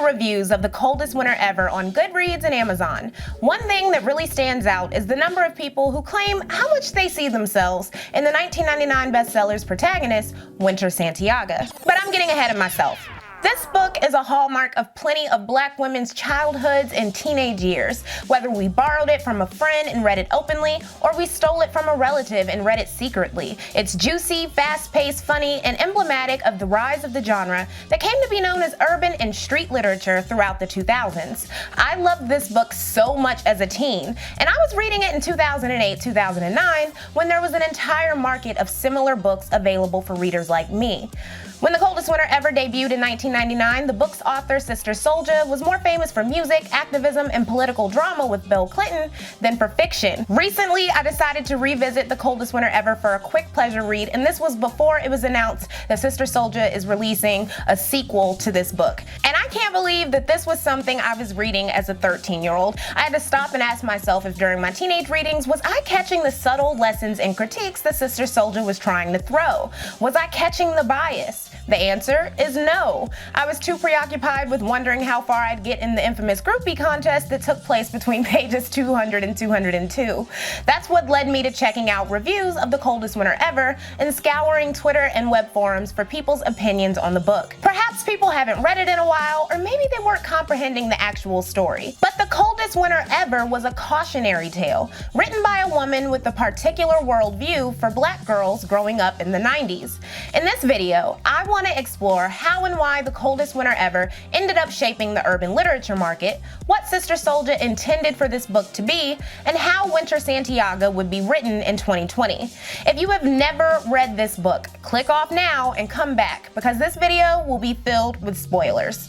reviews of The Coldest Winter Ever on Goodreads and Amazon. One thing that really stands out is the number of people who claim how much they see themselves in the 1999 bestseller's protagonist, Winter Santiago. But I'm getting ahead of myself. This book is a hallmark of plenty of Black women's childhoods and teenage years, whether we borrowed it from a friend and read it openly, or we stole it from a relative and read it secretly. It's juicy, fast-paced, funny, and emblematic of the rise of the genre that came to be known as urban and street literature throughout the 2000s. I loved this book so much as a teen, and I was reading it in 2008-2009 when there was an entire market of similar books available for readers like me. When The Coldest Winter Ever debuted in 1999, the book's author, Sister Souljah, was more famous for music, activism, and political drama with Bill Clinton than for fiction. Recently, I decided to revisit The Coldest Winter Ever for a quick pleasure read, and this was before it was announced that Sister Souljah is releasing a sequel to this book. And I can't believe that this was something I was reading as a 13-year-old. I had to stop and ask myself if during my teenage readings, was I catching the subtle lessons and critiques that Sister Souljah was trying to throw? Was I catching the bias? The answer is no. I was too preoccupied with wondering how far I'd get in the infamous groupie contest that took place between pages 200 and 202. That's what led me to checking out reviews of The Coldest Winter Ever and scouring Twitter and web forums for people's opinions on the book. Perhaps people haven't read it in a while, or maybe they weren't comprehending the actual story. But The Coldest Winter Ever was a cautionary tale, written by a woman with a particular worldview for Black girls growing up in the 90s. In this video, I want to explore how and why The Coldest Winter Ever ended up shaping the urban literature market, what Sister Souljah intended for this book to be, and how Winter Santiago would be written in 2020. If you have never read this book, click off now and come back, because this video will be filled with spoilers.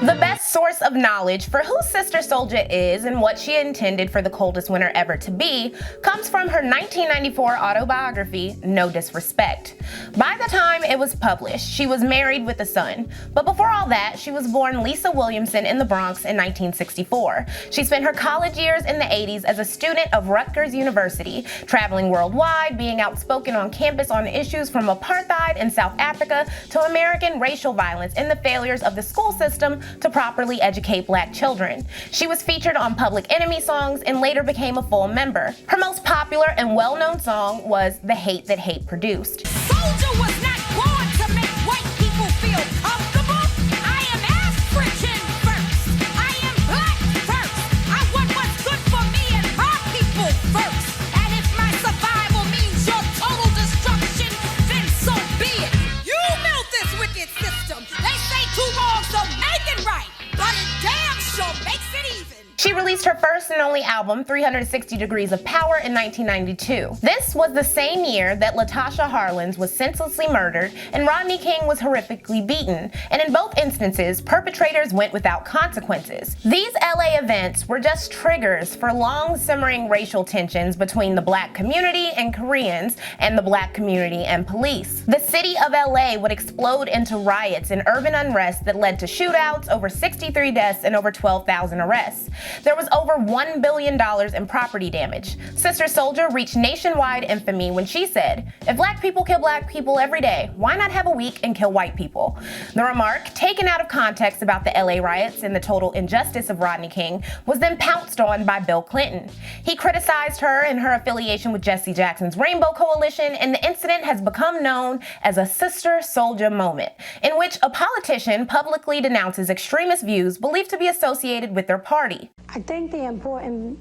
The best source of knowledge for who Sister Souljah is and what she intended for The Coldest Winter Ever to be comes from her 1994 autobiography, No Disrespect. By the time it was published, she was married with a son. But before all that, she was born Lisa Williamson in the Bronx in 1964. She spent her college years in the 80s as a student of Rutgers University, traveling worldwide, being outspoken on campus on issues from apartheid in South Africa to American racial violence and the failures of the school system to properly educate Black children. She was featured on Public Enemy songs and later became a full member. Her most popular and well-known song was The Hate That Hate Produced. Souljah was not born to make white people feel comfortable. I am African first. I am Black first. I want what's good for me and my people first. And if my survival means your total destruction, then so be it. You built this wicked system. They say two wrongs don't make it right, but it damn sure makes it even. She released her first and only album, 360 Degrees of Power, in 1992. This was the same year that Latasha Harlins was senselessly murdered and Rodney King was horrifically beaten, and in both instances, perpetrators went without consequences. These LA events were just triggers for long-simmering racial tensions between the Black community and Koreans and the Black community and police. The city of LA would explode into riots and urban unrest that led to shootouts, over 63 deaths, and over 12,000 arrests. There was over $1 billion in property damage. Sister Souljah reached nationwide infamy when she said, "If Black people kill Black people every day, why not have a week and kill white people?" The remark, taken out of context about the LA riots and the total injustice of Rodney King, was then pounced on by Bill Clinton. He criticized her and her affiliation with Jesse Jackson's Rainbow Coalition, and the incident has become known as a Sister Souljah moment, in which a politician publicly denounces extremist views believed to be associated with their party. I think the important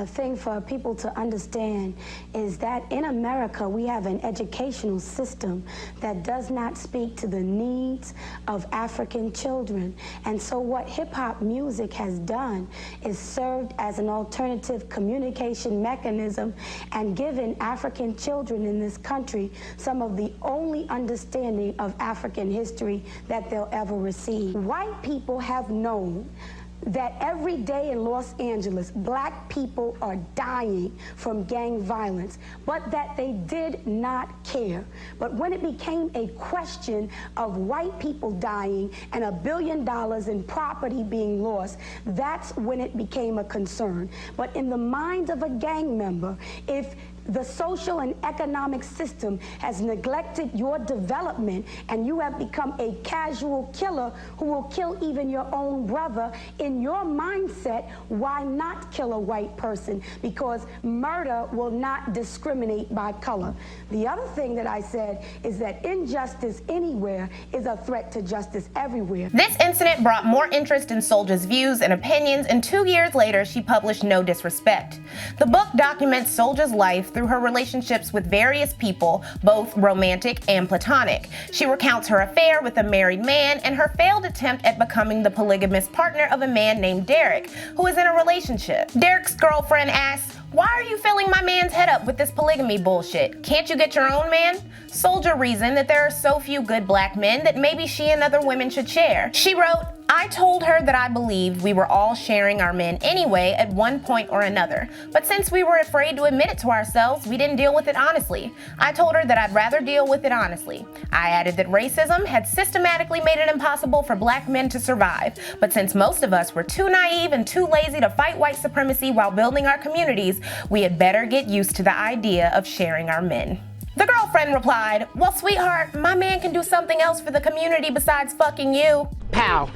thing for people to understand is that in America we have an educational system that does not speak to the needs of African children. And so what hip-hop music has done is served as an alternative communication mechanism and given African children in this country some of the only understanding of African history that they'll ever receive. White people have known that every day in Los Angeles, black people are dying from gang violence, but that they did not care. But when it became a question of white people dying and $1 billion in property being lost, that's when it became a concern. But in the mind of a gang member, if the social and economic system has neglected your development and you have become a casual killer who will kill even your own brother, in your mindset, why not kill a white person? Because murder will not discriminate by color. The other thing that I said is that injustice anywhere is a threat to justice everywhere. This incident brought more interest in Soulja's views and opinions, and 2 years later, she published No Disrespect. The book documents Soulja's life through her relationships with various people, both romantic and platonic. She recounts her affair with a married man and her failed attempt at becoming the polygamous partner of a man named Derek, who is in a relationship. Derek's girlfriend asks, "Why are you filling my man's head up with this polygamy bullshit? Can't you get your own man?" Soulja reasoned that there are so few good black men that maybe she and other women should share. She wrote, "I told her that I believed we were all sharing our men anyway at one point or another. But since we were afraid to admit it to ourselves, we didn't deal with it honestly. I told her that I'd rather deal with it honestly. I added that racism had systematically made it impossible for black men to survive. But since most of us were too naive and too lazy to fight white supremacy while building our communities, we had better get used to the idea of sharing our men." The girlfriend replied, "Well, sweetheart, my man can do something else for the community besides fucking you." Pow.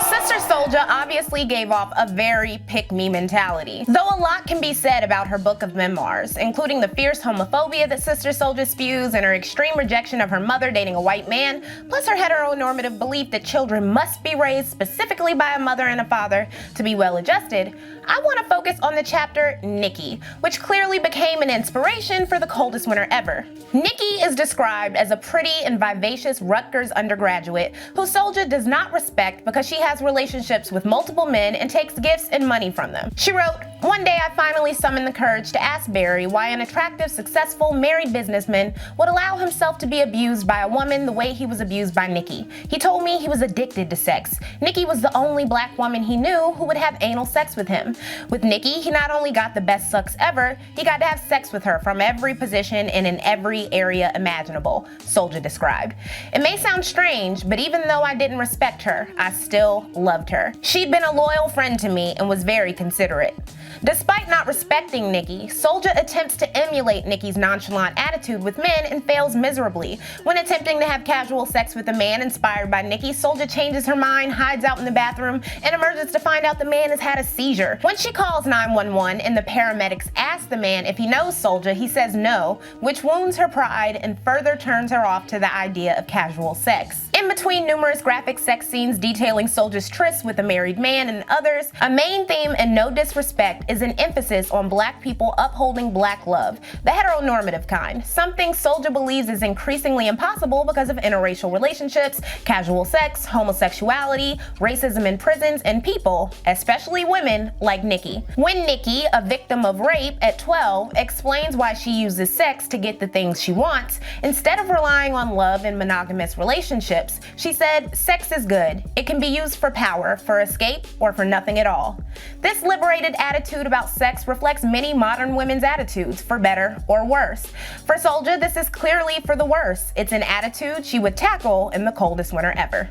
Sister Soulja obviously gave off a very pick-me mentality. Though a lot can be said about her book of memoirs, including the fierce homophobia that Sister Soulja spews and her extreme rejection of her mother dating a white man, plus her heteronormative belief that children must be raised specifically by a mother and a father to be well-adjusted, I want to focus on the chapter Nikki, which clearly became an inspiration for The Coldest Winter Ever. Nikki is described as a pretty and vivacious Rutgers undergraduate who Soulja does not respect because she has relationships with multiple men and takes gifts and money from them. She wrote, "One day I finally summoned the courage to ask Barry why an attractive, successful, married businessman would allow himself to be abused by a woman the way he was abused by Nikki. He told me he was addicted to sex. Nikki was the only black woman he knew who would have anal sex with him. With Nikki, he not only got the best sex ever, he got to have sex with her from every position and in every area imaginable," Soulja described. "It may sound strange, but even though I didn't respect her, I still loved her. She'd been a loyal friend to me and was very considerate." Despite not respecting Nikki, Soulja attempts to emulate Nikki's nonchalant attitude with men and fails miserably. When attempting to have casual sex with a man inspired by Nikki, Soulja changes her mind, hides out in the bathroom, and emerges to find out the man has had a seizure. When she calls 911 and the paramedics ask the man if he knows Soulja, he says no, which wounds her pride and further turns her off to the idea of casual sex. In between numerous graphic sex scenes detailing Soulja's trysts with a married man and others, a main theme in No Disrespect is an emphasis on black people upholding black love, the heteronormative kind, something Soulja believes is increasingly impossible because of interracial relationships, casual sex, homosexuality, racism in prisons, and people, especially women, like Nikki. When Nikki, a victim of rape at 12, explains why she uses sex to get the things she wants, instead of relying on love in monogamous relationships, she said, "Sex is good. It can be used for power, for escape, or for nothing at all." This liberated attitude about sex reflects many modern women's attitudes, for better or worse. For Soulja, this is clearly for the worse. It's an attitude she would tackle in The Coldest Winter Ever.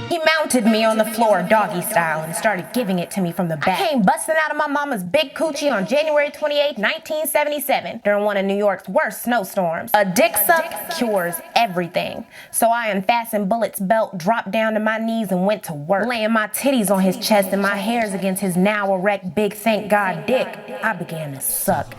He mounted me on the floor doggy style and started giving it to me from the back. I came busting out of my mama's big coochie on January 28, 1977, during one of New York's worst snowstorms. A dick suck cures everything. So I unfastened Bullet's belt, dropped down to my knees, and went to work. Laying my titties on his chest and my hairs against his now erect big thank God dick, I began to suck.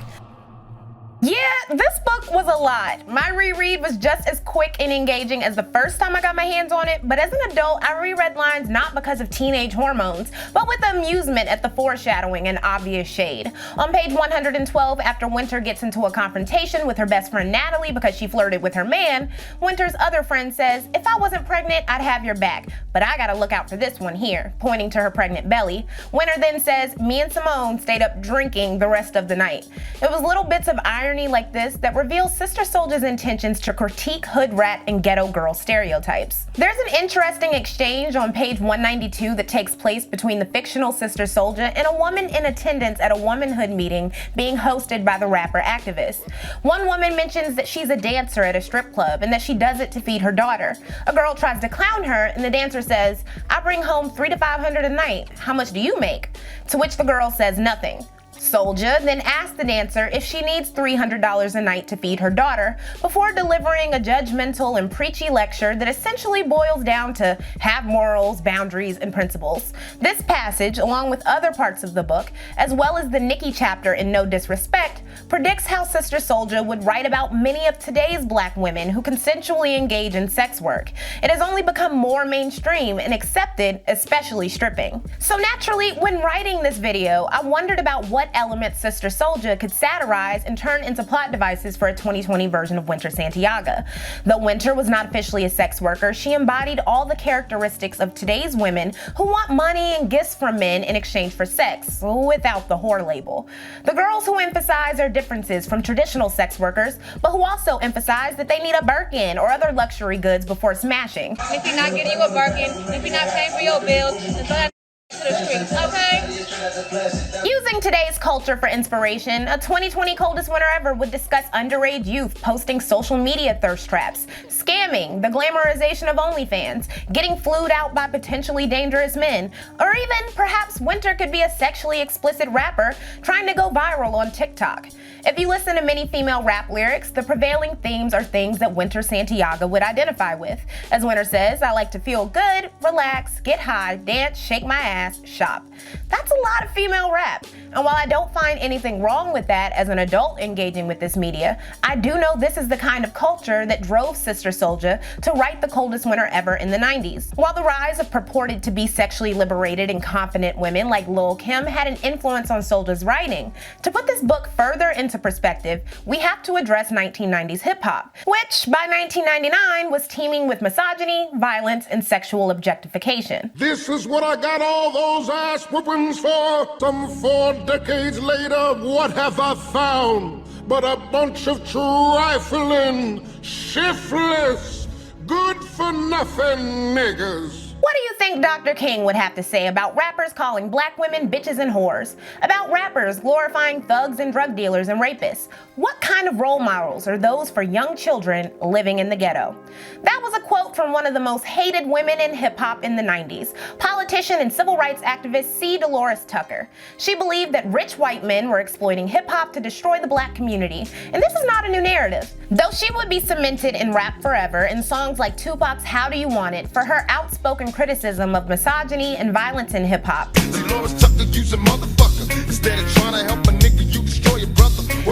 Yeah, this book was a lot. My reread was just as quick and engaging as the first time I got my hands on it, but as an adult, I reread lines not because of teenage hormones, but with amusement at the foreshadowing and obvious shade. On page 112, after Winter gets into a confrontation with her best friend Natalie because she flirted with her man, Winter's other friend says, "If I wasn't pregnant, I'd have your back, but I gotta look out for this one here," pointing to her pregnant belly. Winter then says, "Me and Simone stayed up drinking the rest of the night." It was little bits of irony like this that reveals Sister Souljah's intentions to critique hood rat and ghetto girl stereotypes. There's an interesting exchange on page 192 that takes place between the fictional Sister Souljah and a woman in attendance at a womanhood meeting being hosted by the rapper Aktavis. One woman mentions that she's a dancer at a strip club and that she does it to feed her daughter. A girl tries to clown her and the dancer says, "I bring home $300 to $500 a night. How much do you make?" To which the girl says nothing. Souljah then asks the dancer if she needs $300 a night to feed her daughter before delivering a judgmental and preachy lecture that essentially boils down to have morals, boundaries, and principles. This passage, along with other parts of the book, as well as the Nicki chapter in No Disrespect, predicts how Sister Souljah would write about many of today's black women who consensually engage in sex work. It has only become more mainstream and accepted, especially stripping. So naturally, when writing this video, I wondered about what elements Sister Souljah could satirize and turn into plot devices for a 2020 version of Winter Santiago. Though Winter was not officially a sex worker, she embodied all the characteristics of today's women who want money and gifts from men in exchange for sex, without the whore label. The girls who emphasize their differences from traditional sex workers, but who also emphasize that they need a Birkin or other luxury goods before smashing. If you're not getting you a Birkin, if you're not paying for your bills, then throw that to the streets, okay? Using today's culture for inspiration, a 2020 Coldest Winter Ever would discuss underage youth posting social media thirst traps, scamming, the glamorization of OnlyFans, getting flued out by potentially dangerous men, or even perhaps Winter could be a sexually explicit rapper trying to go viral on TikTok. If you listen to many female rap lyrics, the prevailing themes are things that Winter Santiago would identify with. As Winter says, "I like to feel good, relax, get high, dance, shake my ass, shop." That's a lot of female rap. And while I don't find anything wrong with that as an adult engaging with this media, I do know this is the kind of culture that drove Sister Souljah to write The Coldest Winter Ever in the 90s. While the rise of purported to be sexually liberated and confident women like Lil' Kim had an influence on Souljah's writing, to put this book further into perspective, we have to address 1990s hip-hop, which by 1999 was teeming with misogyny, violence, and sexual objectification. This is what I got all those ass whoopings for. Some 4 decades later, what have I found but a bunch of trifling, shiftless, good-for-nothing niggas? What do you think Dr. King would have to say about rappers calling black women bitches and whores? About rappers glorifying thugs and drug dealers and rapists? What kind of role models are those for young children living in the ghetto? That was a quote from one of the most hated women in hip-hop in the 90s, politician and civil rights activist C. Dolores Tucker. She believed that rich white men were exploiting hip-hop to destroy the black community, and this is not a new narrative. Though she would be cemented in rap forever in songs like Tupac's How Do You Want It for her outspoken criticism of misogyny and violence in hip-hop.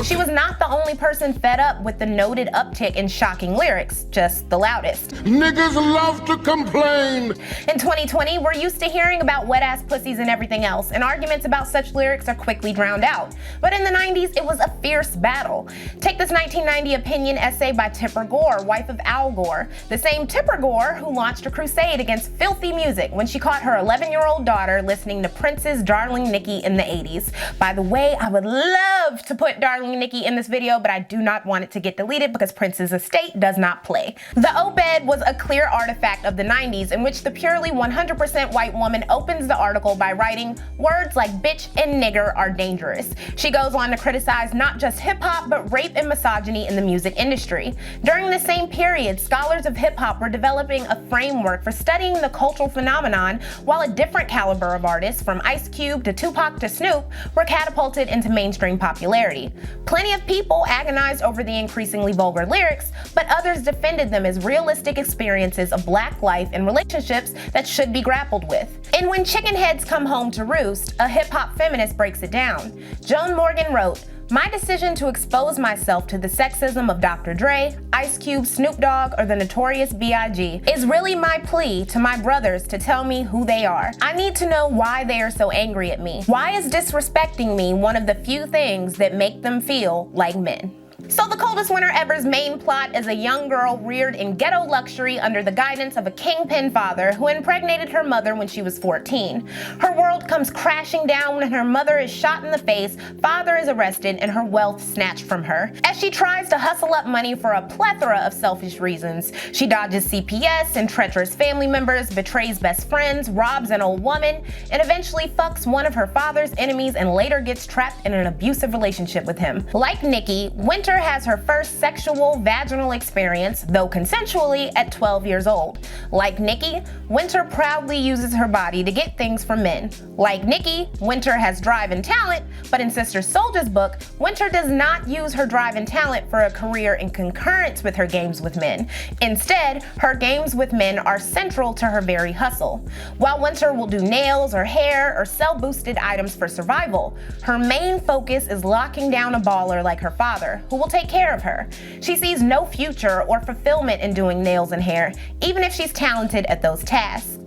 She was not the only person fed up with the noted uptick in shocking lyrics, just the loudest. Niggas love to complain. In 2020, we're used to hearing about wet-ass pussies and everything else, and arguments about such lyrics are quickly drowned out. But in the 90s, it was a fierce battle. Take this 1990 opinion essay by Tipper Gore, wife of Al Gore, the same Tipper Gore who launched a crusade against filthy music when she caught her 11-year-old daughter listening to Prince's Darling Nikki in the 80s. By the way, I would love to put Darling Nikki in this video, but I do not want it to get deleted because Prince's estate does not play. The op-ed was a clear artifact of the 90s in which the purely 100% white woman opens the article by writing, "Words like bitch and nigger are dangerous." She goes on to criticize not just hip-hop, but rape and misogyny in the music industry. During the same period, scholars of hip-hop were developing a framework for studying the cultural phenomenon, while a different caliber of artists, from Ice Cube to Tupac to Snoop, were catapulted into mainstream popularity. Plenty of people agonized over the increasingly vulgar lyrics, but others defended them as realistic experiences of black life and relationships that should be grappled with. And When Chicken Heads Come Home to Roost, a hip-hop feminist breaks it down. Joan Morgan wrote, "My decision to expose myself to the sexism of Dr. Dre, Ice Cube, Snoop Dogg, or the Notorious B.I.G. is really my plea to my brothers to tell me who they are. I need to know why they are so angry at me. Why is disrespecting me one of the few things that make them feel like men?" So The Coldest Winter Ever's main plot is a young girl reared in ghetto luxury under the guidance of a kingpin father who impregnated her mother when she was 14. Her world comes crashing down when her mother is shot in the face, father is arrested, and her wealth snatched from her. As she tries to hustle up money for a plethora of selfish reasons, she dodges CPS and treacherous family members, betrays best friends, robs an old woman, and eventually fucks one of her father's enemies and later gets trapped in an abusive relationship with him. Like Nikki, Winter has her first sexual vaginal experience, though consensually, at 12 years old. Like Nikki, Winter proudly uses her body to get things from men. Like Nikki, Winter has drive and talent, but in Sister Souljah's book, Winter does not use her drive and talent for a career in concurrence with her games with men. Instead, her games with men are central to her very hustle. While Winter will do nails or hair or sell boosted items for survival, her main focus is locking down a baller like her father, who will take care of her. She sees no future or fulfillment in doing nails and hair, even if she's talented at those tasks.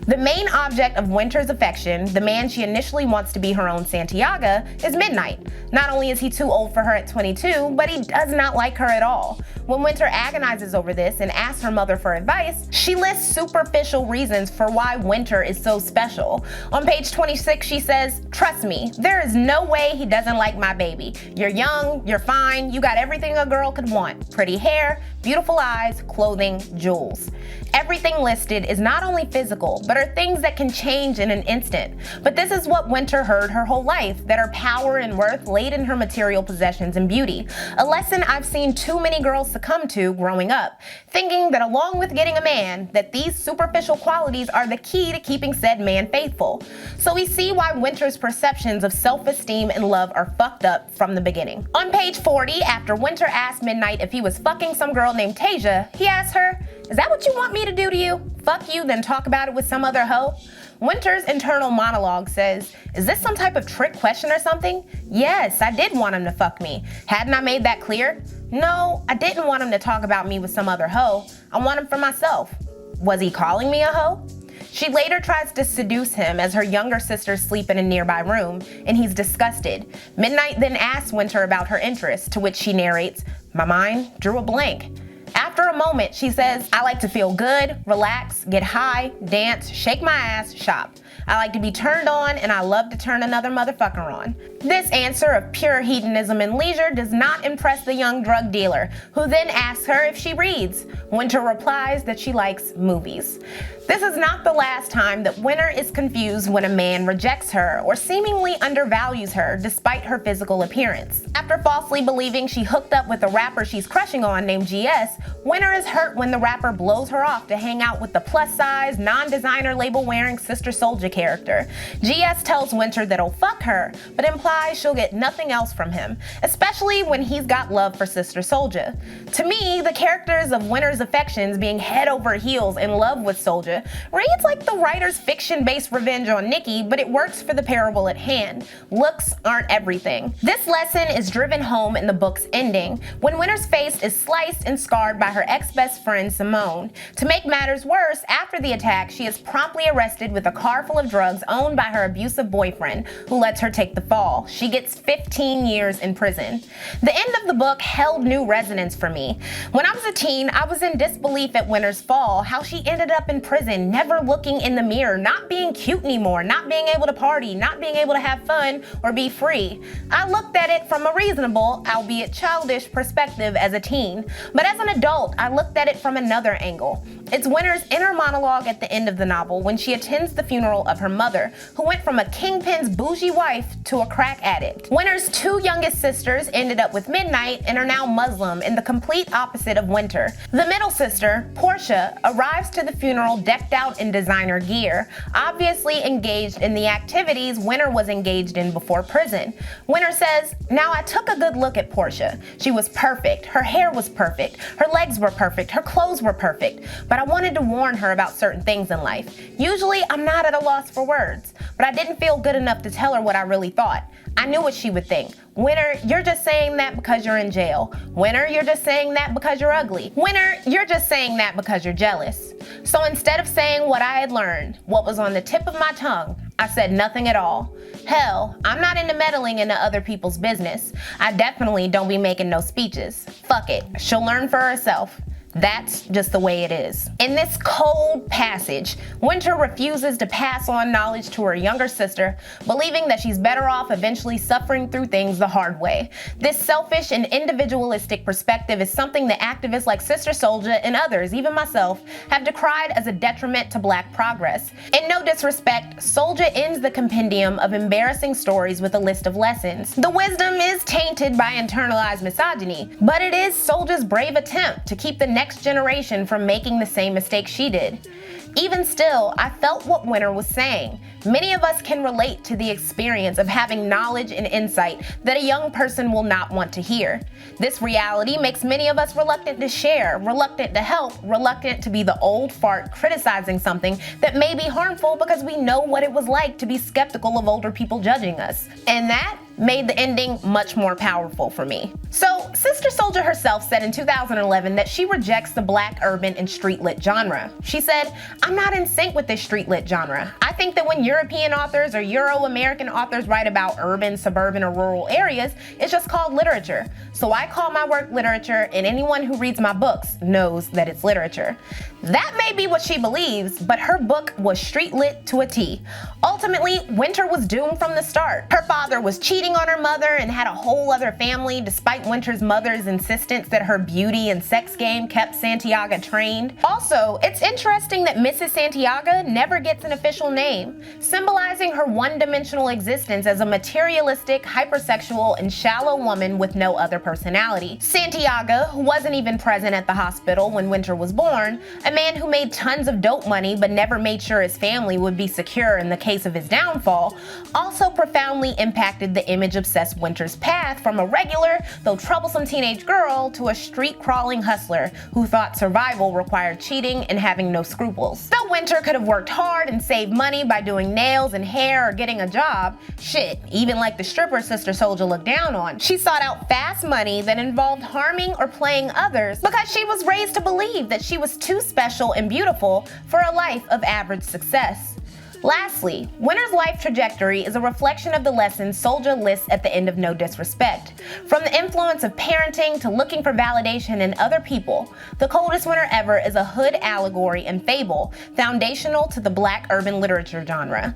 The main object of Winter's affection, the man she initially wants to be her own Santiago, is Midnight. Not only is he too old for her at 22, but he does not like her at all. When Winter agonizes over this and asks her mother for advice, she lists superficial reasons for why Winter is so special. On page 26, she says, "Trust me, there is no way he doesn't like my baby. You're young, you're fine, you got everything a girl could want. Pretty hair, beautiful eyes, clothing, jewels." Everything listed is not only physical, but are things that can change in an instant. But this is what Winter heard her whole life, that her power and worth laid in her material possessions and beauty. A lesson I've seen too many girls succumb to growing up, thinking that along with getting a man, that these superficial qualities are the key to keeping said man faithful. So we see why Winter's perceptions of self-esteem and love are fucked up from the beginning. On page 40, after Winter asked Midnight if he was fucking some girl named Tasia, he asked her, "Is that what you want me to do to you? Fuck you, then talk about it with some other hoe?" Winter's internal monologue says, "Is this some type of trick question or something? Yes, I did want him to fuck me. Hadn't I made that clear? No, I didn't want him to talk about me with some other hoe. I want him for myself. Was he calling me a hoe?" She later tries to seduce him as her younger sisters sleep in a nearby room, and he's disgusted. Midnight then asks Winter about her interests, to which she narrates, "My mind drew a blank." After a moment, she says, "I like to feel good, relax, get high, dance, shake my ass, shop. I like to be turned on, and I love to turn another motherfucker on." This answer of pure hedonism and leisure does not impress the young drug dealer, who then asks her if she reads. Winter replies that she likes movies. This is not the last time that Winter is confused when a man rejects her or seemingly undervalues her despite her physical appearance. After falsely believing she hooked up with a rapper she's crushing on named GS, Winter is hurt when the rapper blows her off to hang out with the plus-size, non-designer label-wearing Sister Souljah character. GS tells Winter that he'll fuck her, but implies she'll get nothing else from him, especially when he's got love for Sister Souljah. To me, the characters of Winter's affections being head over heels in love with Souljah reads like the writer's fiction-based revenge on Nikki, but it works for the parable at hand. Looks aren't everything. This lesson is driven home in the book's ending, when Winter's face is sliced and scarred by her ex-best friend Simone. To make matters worse, after the attack, she is promptly arrested with a car full of drugs owned by her abusive boyfriend, who lets her take the fall. She gets 15 years in prison. The end of the book held new resonance for me. When I was a teen, I was in disbelief at Winter's fall, how she ended up in prison, never looking in the mirror, not being cute anymore, not being able to party, not being able to have fun or be free. I looked at it from a reasonable, albeit childish, perspective as a teen. But as an adult, I looked at it from another angle. It's Winter's inner monologue at the end of the novel when she attends the funeral of her mother, who went from a kingpin's bougie wife to a crack addict. Winter's two youngest sisters ended up with Midnight and are now Muslim, in the complete opposite of Winter. The middle sister, Portia, arrives to the funeral decked out in designer gear, obviously engaged in the activities Winter was engaged in before prison. Winter says, "Now I took a good look at Portia. She was perfect, her hair was perfect, her legs were perfect, her clothes were perfect, but I wanted to warn her about certain things in life. Usually I'm not at a loss for words, but I didn't feel good enough to tell her what I really thought. I knew what she would think. Winter, you're just saying that because you're in jail. Winter, you're just saying that because you're ugly. Winter, you're just saying that because you're jealous." So instead of saying what I had learned, what was on the tip of my tongue, I said nothing at all. Hell, I'm not into meddling into other people's business. I definitely don't be making no speeches. Fuck it, she'll learn for herself. That's just the way it is. In this cold passage, Winter refuses to pass on knowledge to her younger sister, believing that she's better off eventually suffering through things the hard way. This selfish and individualistic perspective is something that activists like Sister Souljah and others, even myself, have decried as a detriment to Black progress. In no disrespect, Souljah ends the compendium of embarrassing stories with a list of lessons. The wisdom is tainted by internalized misogyny, but it is Souljah's brave attempt to keep the next generation from making the same mistake she did. Even still, I felt what Winter was saying. Many of us can relate to the experience of having knowledge and insight that a young person will not want to hear. This reality makes many of us reluctant to share, reluctant to help, reluctant to be the old fart criticizing something that may be harmful because we know what it was like to be skeptical of older people judging us. And that made the ending much more powerful for me. So, Sister Souljah herself said in 2011 that she rejects the Black urban and street lit genre. She said, "I'm not in sync with this street lit genre. I think that when European authors or Euro-American authors write about urban, suburban, or rural areas, it's just called literature. So I call my work literature, and anyone who reads my books knows that it's literature." That may be what she believes, but her book was street lit to a T. Ultimately, Winter was doomed from the start. Her father was cheating on her mother and had a whole other family, despite Winter's mother's insistence that her beauty and sex game kept Santiago trained. Also, it's interesting that Mrs. Santiago never gets an official name, symbolizing her one-dimensional existence as a materialistic, hypersexual, and shallow woman with no other personality. Santiago, who wasn't even present at the hospital when Winter was born, a man who made tons of dope money but never made sure his family would be secure in the case of his downfall, also profoundly impacted the image-obsessed Winter's path from a regular, though troublesome teenage girl to a street-crawling hustler who thought survival required cheating and having no scruples. Though Winter could have worked hard and saved money by doing nails and hair or getting a job, shit, even like the stripper Sister Souljah looked down on, she sought out fast money that involved harming or playing others because she was raised to believe that she was too special and beautiful for a life of average success. Lastly, Winter's life trajectory is a reflection of the lessons Souljah lists at the end of No Disrespect. From the influence of parenting to looking for validation in other people, The Coldest Winter Ever is a hood allegory and fable foundational to the Black urban literature genre.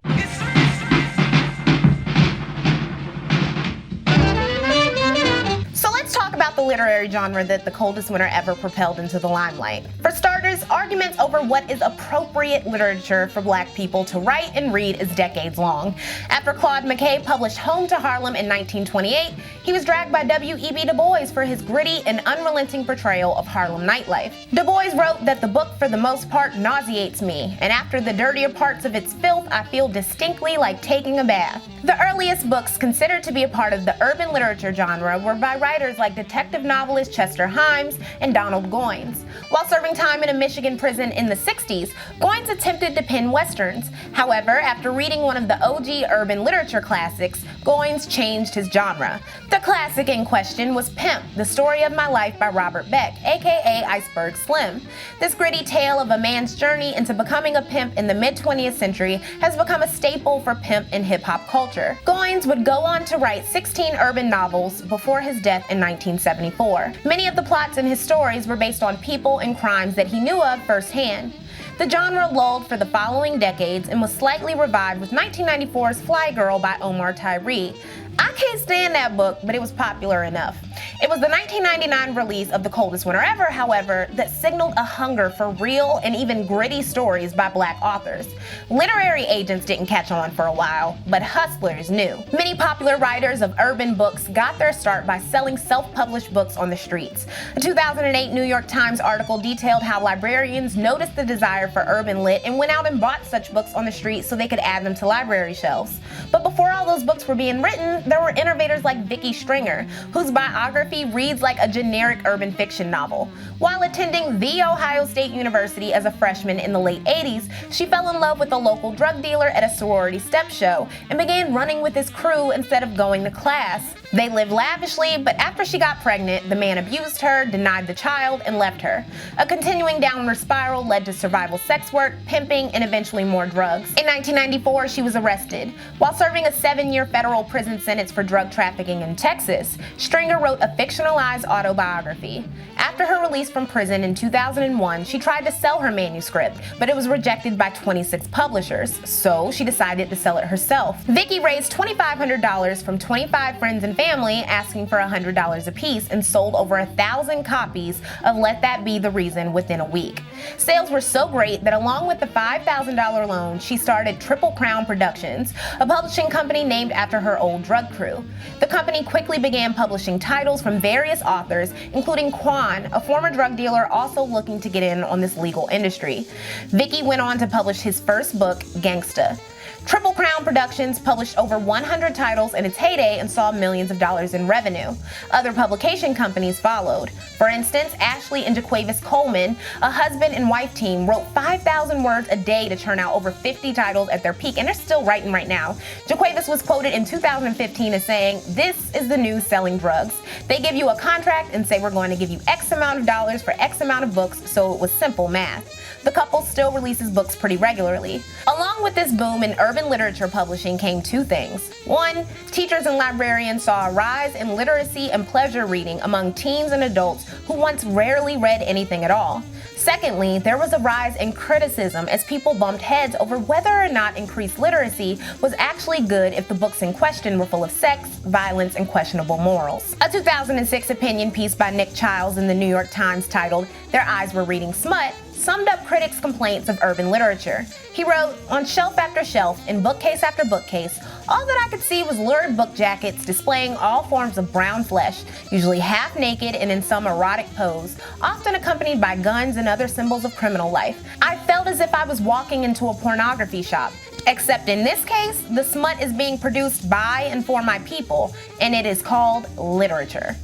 So let's talk about the literary genre that The Coldest Winter Ever propelled into the limelight. For starters, arguments over what is appropriate literature for Black people to write and read is decades long. After Claude McKay published Home to Harlem in 1928, he was dragged by W.E.B. Du Bois for his gritty and unrelenting portrayal of Harlem nightlife. Du Bois wrote that the book for the most part nauseates me, and after the dirtier parts of its filth, I feel distinctly like taking a bath. The earliest books considered to be a part of the urban literature genre were by writers like detective novelist Chester Himes and Donald Goines. While serving time in a Michigan prison in the 60s, Goines attempted to pen westerns. However, after reading one of the OG urban literature classics, Goines changed his genre. The classic in question was Pimp, The Story of My Life by Robert Beck, aka Iceberg Slim. This gritty tale of a man's journey into becoming a pimp in the mid-20th century has become a staple for pimp and hip-hop culture. Goines would go on to write 16 urban novels before his death in 1974. Many of the plots in his stories were based on people and crimes that he knew of firsthand. The genre lulled for the following decades and was slightly revived with 1994's Fly Girl by Omar Tyree. I can't stand that book, but it was popular enough. It was the 1999 release of The Coldest Winter Ever, however, that signaled a hunger for real and even gritty stories by Black authors. Literary agents didn't catch on for a while, but hustlers knew. Many popular writers of urban books got their start by selling self-published books on the streets. A 2008 New York Times article detailed how librarians noticed the desire for urban lit and went out and bought such books on the street so they could add them to library shelves. But before all those books were being written, there were innovators like Vicky Stringer, whose biography reads like a generic urban fiction novel. While attending The Ohio State University as a freshman in the late 80s, she fell in love with a local drug dealer at a sorority step show and began running with his crew instead of going to class. They lived lavishly, but after she got pregnant, the man abused her, denied the child, and left her. A continuing downward spiral led to survival sex work, pimping, and eventually more drugs. In 1994, she was arrested. While serving a 7-year federal prison sentence for drug trafficking in Texas, Stringer wrote a fictionalized autobiography. After her release from prison in 2001, she tried to sell her manuscript, but it was rejected by 26 publishers, so she decided to sell it herself. Vicki raised $2,500 from 25 friends and family, asking for $100 apiece, and sold over 1,000 copies of Let That Be the Reason within a week. Sales were so great that along with the $5,000 loan, she started Triple Crown Productions, a publishing company named after her old drug crew. The company quickly began publishing titles from various authors, including Quan, a former drug dealer also looking to get in on this legal industry. Vicki went on to publish his first book, Gangsta. Triple Crown Productions published over 100 titles in its heyday and saw millions of dollars in revenue. Other publication companies followed. For instance, Ashley and Jaquavis Coleman, a husband and wife team, wrote 5,000 words a day to churn out over 50 titles at their peak, and they're still writing right now. Jaquavis was quoted in 2015 as saying, "This is the new selling drugs. They give you a contract and say we're going to give you X amount of dollars for X amount of books, so it was simple math." The couple still releases books pretty regularly. Along with this boom in urban literature publishing came two things. One, teachers and librarians saw a rise in literacy and pleasure reading among teens and adults who once rarely read anything at all. Secondly, there was a rise in criticism as people bumped heads over whether or not increased literacy was actually good if the books in question were full of sex, violence, and questionable morals. A 2006 opinion piece by Nick Childs in the New York Times titled, "Their Eyes Were Reading Smut," summed up critics' complaints of urban literature. He wrote, "On shelf after shelf, in bookcase after bookcase, all that I could see was lurid book jackets displaying all forms of brown flesh, usually half naked and in some erotic pose, often accompanied by guns and other symbols of criminal life. I felt as if I was walking into a pornography shop. Except in this case, the smut is being produced by and for my people, and it is called literature."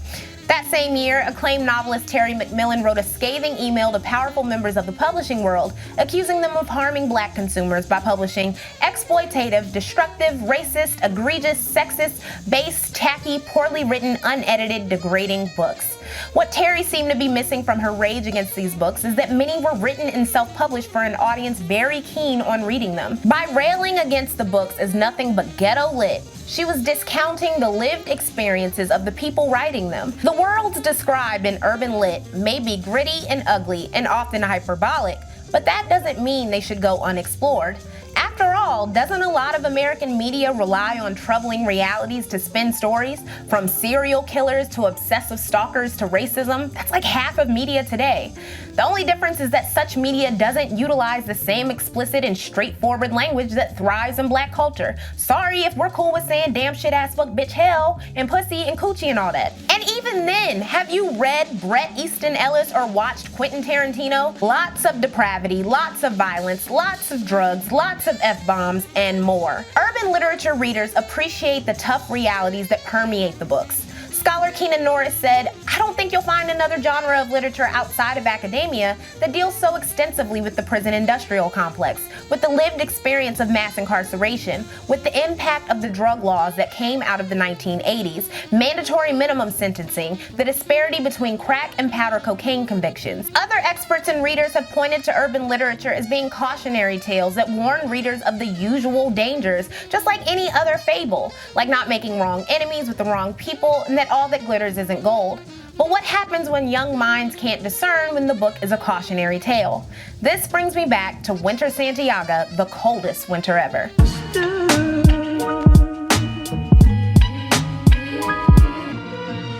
That same year, acclaimed novelist Terry McMillan wrote a scathing email to powerful members of the publishing world, accusing them of harming black consumers by publishing exploitative, destructive, racist, egregious, sexist, base, tacky, poorly written, unedited, degrading books. What Terry seemed to be missing from her rage against these books is that many were written and self-published for an audience very keen on reading them. By railing against the books as nothing but ghetto lit, she was discounting the lived experiences of the people writing them. The worlds described in urban lit may be gritty and ugly and often hyperbolic, but that doesn't mean they should go unexplored. After all, doesn't a lot of American media rely on troubling realities to spin stories? From serial killers to obsessive stalkers to racism, that's like half of media today. The only difference is that such media doesn't utilize the same explicit and straightforward language that thrives in black culture. Sorry if we're cool with saying damn shit ass fuck bitch hell and pussy and coochie and all that. And even then, have you read Bret Easton Ellis or watched Quentin Tarantino? Lots of depravity, lots of violence, lots of drugs, lots of F-bombs, and more. Urban literature readers appreciate the tough realities that permeate the books. Scholar Keenan Norris said, "I don't think you'll find another genre of literature outside of academia that deals so extensively with the prison industrial complex, with the lived experience of mass incarceration, with the impact of the drug laws that came out of the 1980s, mandatory minimum sentencing, the disparity between crack and powder cocaine convictions." Other experts and readers have pointed to urban literature as being cautionary tales that warn readers of the usual dangers, just like any other fable, like not making wrong enemies with the wrong people, and that all that glitters isn't gold. But what happens when young minds can't discern when the book is a cautionary tale? This brings me back to Winter Santiago, the coldest winter ever.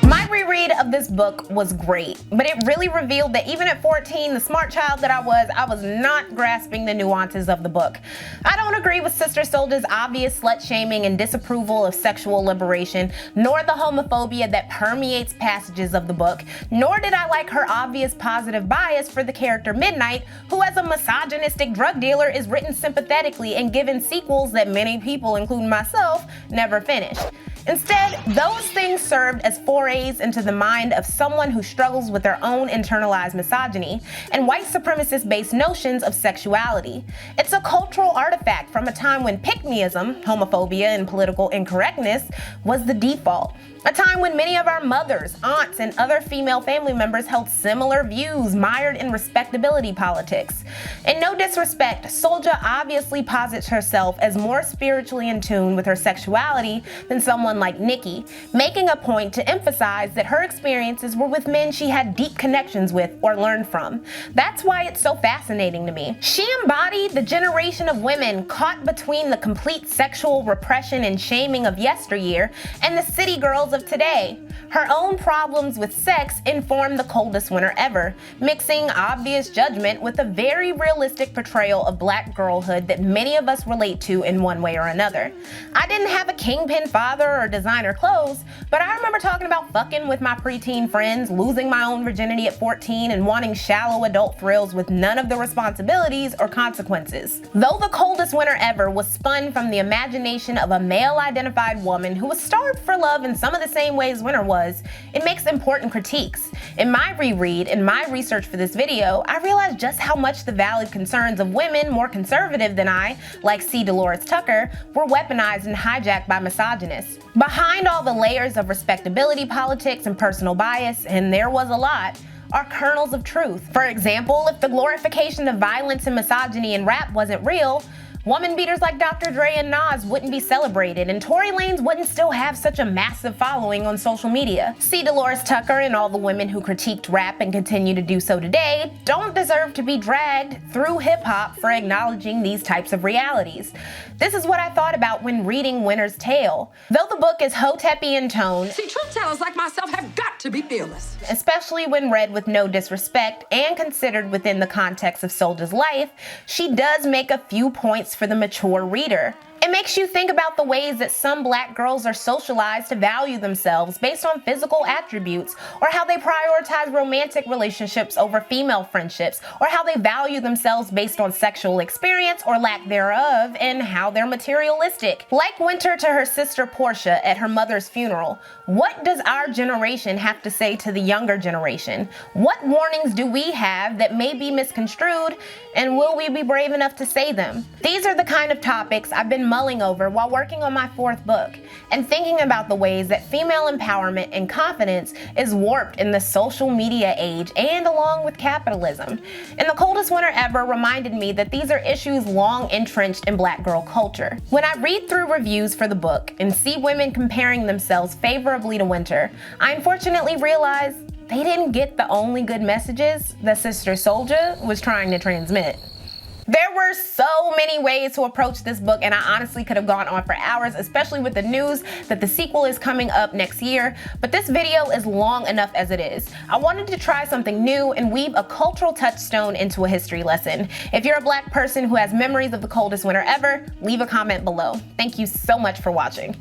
My reread of this book was great, but it really revealed that even at 14, the smart child that I was not grasping the nuances of the book. I don't agree with Sister Souljah's obvious slut-shaming and disapproval of sexual liberation, nor the homophobia that permeates passages of the book, nor did I like her obvious positive bias for the character Midnight, who as a misogynistic drug dealer is written sympathetically and given sequels that many people, including myself, never finished. Instead, those things served as forays into the mind of someone who struggles with their own internalized misogyny and white supremacist-based notions of sexuality. It's a cultural artifact from a time when pick-meism, homophobia, and political incorrectness was the default. A time when many of our mothers, aunts, and other female family members held similar views mired in respectability politics. In no disrespect, Soulja obviously posits herself as more spiritually in tune with her sexuality than someone like Nicki, making a point to emphasize that her experiences were with men she had deep connections with or learned from. That's why it's so fascinating to me. She embodied the generation of women caught between the complete sexual repression and shaming of yesteryear and the city girls of today. Her own problems with sex informed The Coldest Winter Ever, mixing obvious judgment with a very realistic portrayal of black girlhood that many of us relate to in one way or another. I didn't have a kingpin father or designer clothes, but I remember talking about fucking with my preteen friends, losing my own virginity at 14, and wanting shallow adult thrills with none of the responsibilities or consequences. Though The Coldest Winter Ever was spun from the imagination of a male-identified woman who was starved for love in some of the same ways Winter was, it makes important critiques. In my reread and my research for this video, I realized just how much the valid concerns of women more conservative than I, like C. Dolores Tucker, were weaponized and hijacked by misogynists. Behind all the layers of respectability politics and personal bias, and there was a lot, are kernels of truth. For example, if the glorification of violence and misogyny in rap wasn't real, woman beaters like Dr. Dre and Nas wouldn't be celebrated, and Tory Lanez wouldn't still have such a massive following on social media. C. Dolores Tucker and all the women who critiqued rap and continue to do so today don't deserve to be dragged through hip-hop for acknowledging these types of realities. This is what I thought about when reading Winter's tale. Though the book is hoteppy in tone, See, truth tellers like myself have got to be fearless. especially when read with no disrespect and considered within the context of Soulja's life, she does make a few points for the mature reader. It makes you think about the ways that some black girls are socialized to value themselves based on physical attributes, or how they prioritize romantic relationships over female friendships, or how they value themselves based on sexual experience or lack thereof, and how they're materialistic. Like Winter to her sister Portia at her mother's funeral, what does our generation have to say to the younger generation? What warnings do we have that may be misconstrued, and will we be brave enough to say them? These are the kind of topics I've been mulling over while working on my fourth book, and thinking about the ways that female empowerment and confidence is warped in the social media age and along with capitalism. And The Coldest Winter Ever reminded me that these are issues long entrenched in black girl culture. When I read through reviews for the book and see women comparing themselves favorably to Winter, I unfortunately realize they didn't get the only good messages that Sister Soulja was trying to transmit. There were so many ways to approach this book, and I honestly could have gone on for hours, especially with the news that the sequel is coming up next year, but this video is long enough as it is. I wanted to try something new and weave a cultural touchstone into a history lesson. If you're a black person who has memories of The Coldest Winter Ever, leave a comment below. Thank you so much for watching.